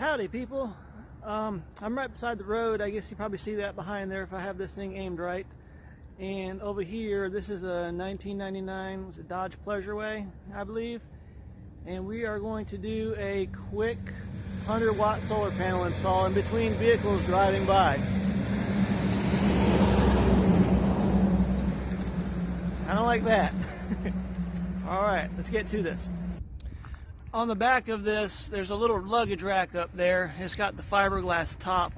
Howdy people. I'm right beside the road. I guess you probably see that behind there if I have this thing aimed right. And over here, this is a 1999 was it Dodge Pleasureway, I believe. And we are going to do a quick 100-watt solar panel install in between vehicles driving by. I don't like that. Alright, let's get to this. On the back of this, there's a little luggage rack up there. It's got the fiberglass top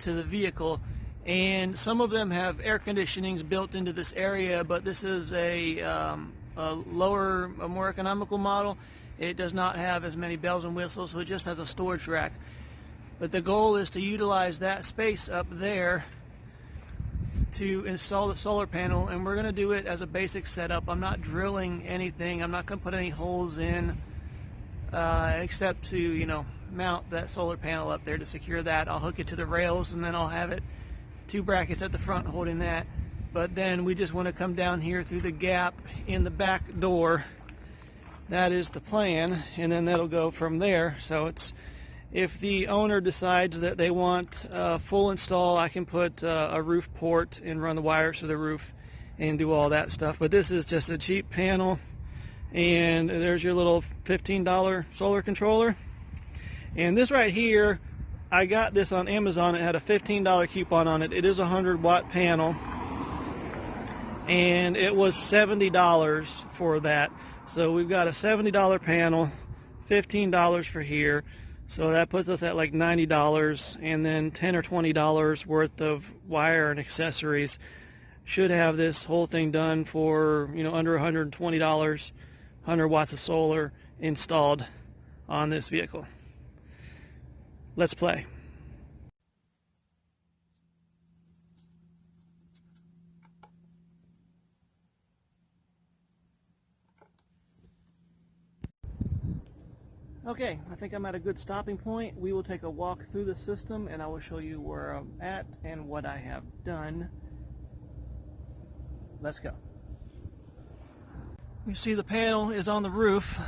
to the vehicle, and some of them have air conditionings built into this area, but this is a more economical model. It does not have as many bells and whistles, so it just has a storage rack. But the goal is to utilize that space up there to install the solar panel, and we're going to do it as a basic setup. I'm not drilling anything. I'm not going to put any holes in. Except to, mount that solar panel up there to secure that. I'll hook it to the rails, and then I'll have it 2 brackets at the front holding that. But then we just want to come down here through the gap in the back door. That is the plan, and then that'll go from there. So it's, if the owner decides that they want a full install, I can put a roof port and run the wires to the roof and do all that stuff. But this is just a cheap panel. And there's your little $15 solar controller. And this right here, I got this on Amazon. It had a $15 coupon on it. It is a 100-watt panel, and it was $70 for that. So we've got a $70 panel, $15 for here. So that puts us at like $90, and then $10 or $20 worth of wire and accessories. Should have this whole thing done for under $120. 100 watts of solar installed on this vehicle. Let's play. Okay, I think I'm at a good stopping point. We will take a walk through the system, and I will show you where I'm at and what I have done. Let's go. You see the panel is on the roof.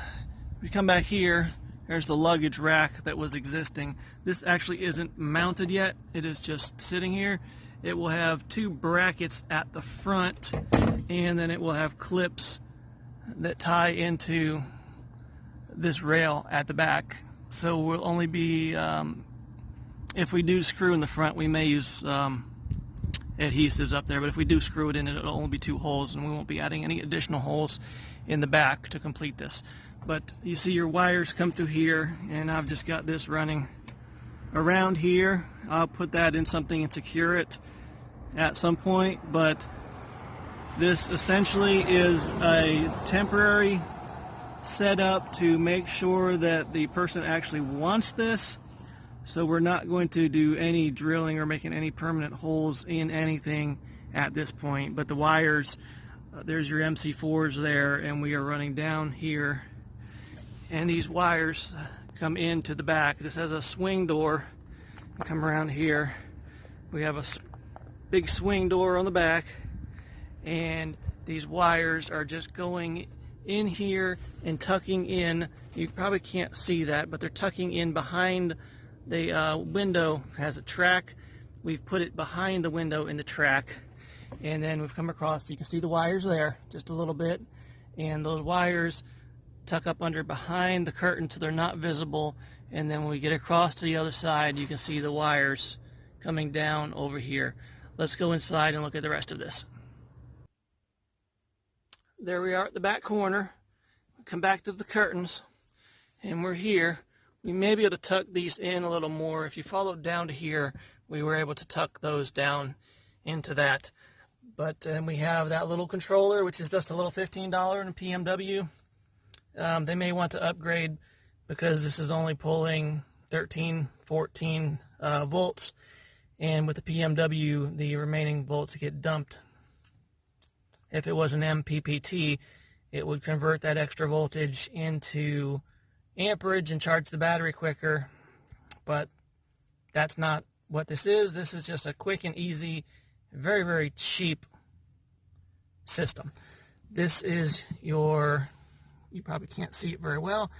We come back here, there's the luggage rack that was existing. This actually isn't mounted yet, it is just sitting here. It will have 2 brackets at the front, and then it will have clips that tie into this rail at the back. So we'll only be, if we do screw in the front, we may use adhesives up there, but if we do screw it in, it'll only be 2 holes, and we won't be adding any additional holes in the back to complete this. But you see your wires come through here, and I've just got this running around here. I'll put that in something and secure it at some point, but this essentially is a temporary setup to make sure that the person actually wants this. So we're not going to do any drilling or making any permanent holes in anything at this point. But the wires, there's your MC4s there, and we are running down here. And these wires come into the back. This has a swing door. Come around here. We have a big swing door on the back. And these wires are just going in here and tucking in. You probably can't see that, but they're tucking in behind the window. Has a track. We've put it behind the window in the track, and then we've come across, you can see the wires there just a little bit, and those wires tuck up under behind the curtain so they're not visible. And then when we get across to the other side, you can see the wires coming down over here. Let's go inside and look at the rest of this. There we are at the back corner. Come back to the curtains, and we're here. We may be able to tuck these in a little more. If you follow down to here, we were able to tuck those down into that. But then we have that little controller, which is just a little $15 in a PMW. They may want to upgrade because this is only pulling 13, 14 volts. And with the PMW, the remaining volts get dumped. If it was an MPPT, it would convert that extra voltage into amperage and charge the battery quicker, but that's not what this is. This is just a quick and easy, very, very cheap system. This is your, you probably can't see it very well,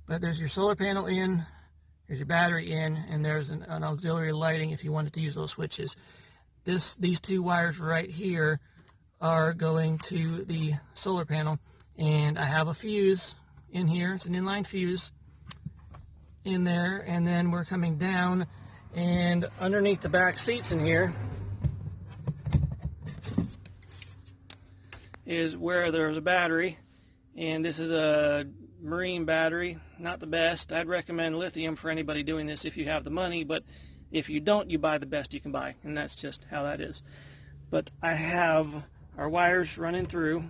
but there's your solar panel in, Here's your battery in, and there's an auxiliary lighting if you wanted to use those switches. These two wires right here are going to the solar panel, and I have a fuse in here. It's an inline fuse in there, and then we're coming down, and underneath the back seats in here is where there's a battery, and this is a marine battery, not the best. I'd recommend lithium for anybody doing this if you have the money, but if you don't, you buy the best you can buy, and that's just how that is. But I have our wires running through,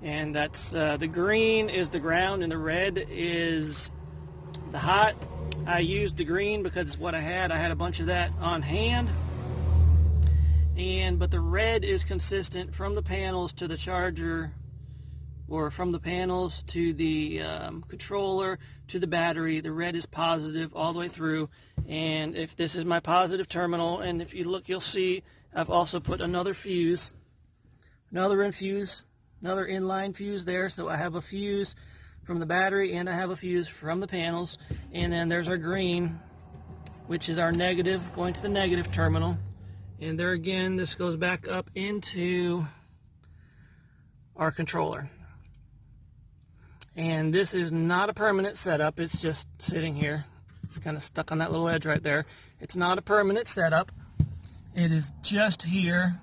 and that's the green is the ground and the red is the hot. I used the green because it's what I had. I had a bunch of that on hand, but the red is consistent from the panels to the charger, or from the panels to the controller to the battery. The red is positive all the way through, and if this is my positive terminal, and if you look, you'll see I've also put another fuse, another inline fuse there. So I have a fuse from the battery, and I have a fuse from the panels, and then there's our green, which is our negative, going to the negative terminal. And there again, this goes back up into our controller. And this is not a permanent setup, it's just sitting here. It's kind of stuck on that little edge right there. It's not a permanent setup. It is just here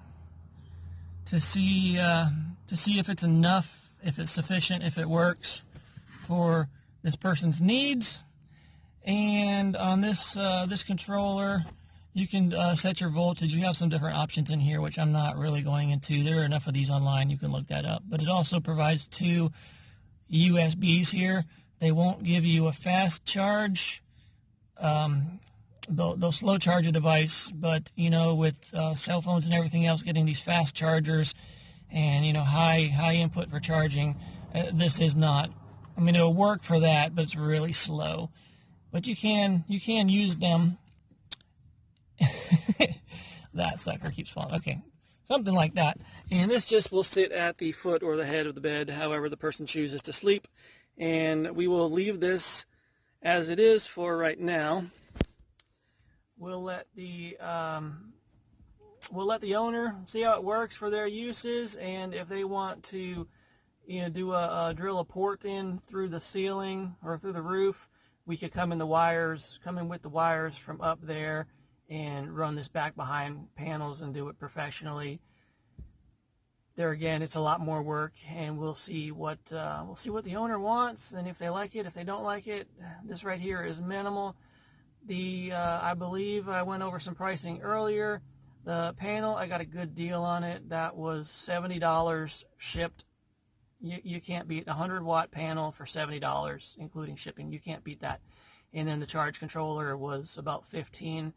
to see if it's enough, if it's sufficient, if it works for this person's needs. And on this this controller, you can set your voltage. You have some different options in here, which I'm not really going into. There are enough of these online, you can look that up. But it also provides two USBs here. They won't give you a fast charge. They'll slow charge a device, but you know, with cell phones and everything else, getting these fast chargers and high input for charging, this is not. I mean, it'll work for that, but it's really slow. But you can use them. That sucker keeps falling. Okay, something like that. And this just will sit at the foot or the head of the bed, however the person chooses to sleep. And we will leave this as it is for right now. We'll let the owner see how it works for their uses, and if they want to, drill a port in through the ceiling or through the roof, we could come in with the wires from up there and run this back behind panels and do it professionally. There again, it's a lot more work, and we'll see what the owner wants, and if they like it. If they don't like it, this right here is minimal. I believe I went over some pricing earlier. The panel, I got a good deal on it. That was $70 shipped. You can't beat a 100-watt panel for $70, including shipping. You can't beat that. And then the charge controller was about $15,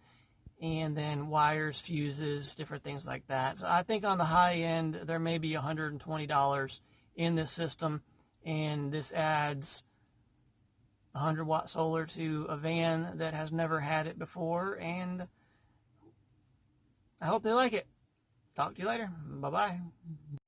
and then wires, fuses, different things like that. So I think on the high end, there may be $120 in this system, and this adds 100-watt solar to a van that has never had it before, and I hope they like it. Talk to you later. Bye-bye.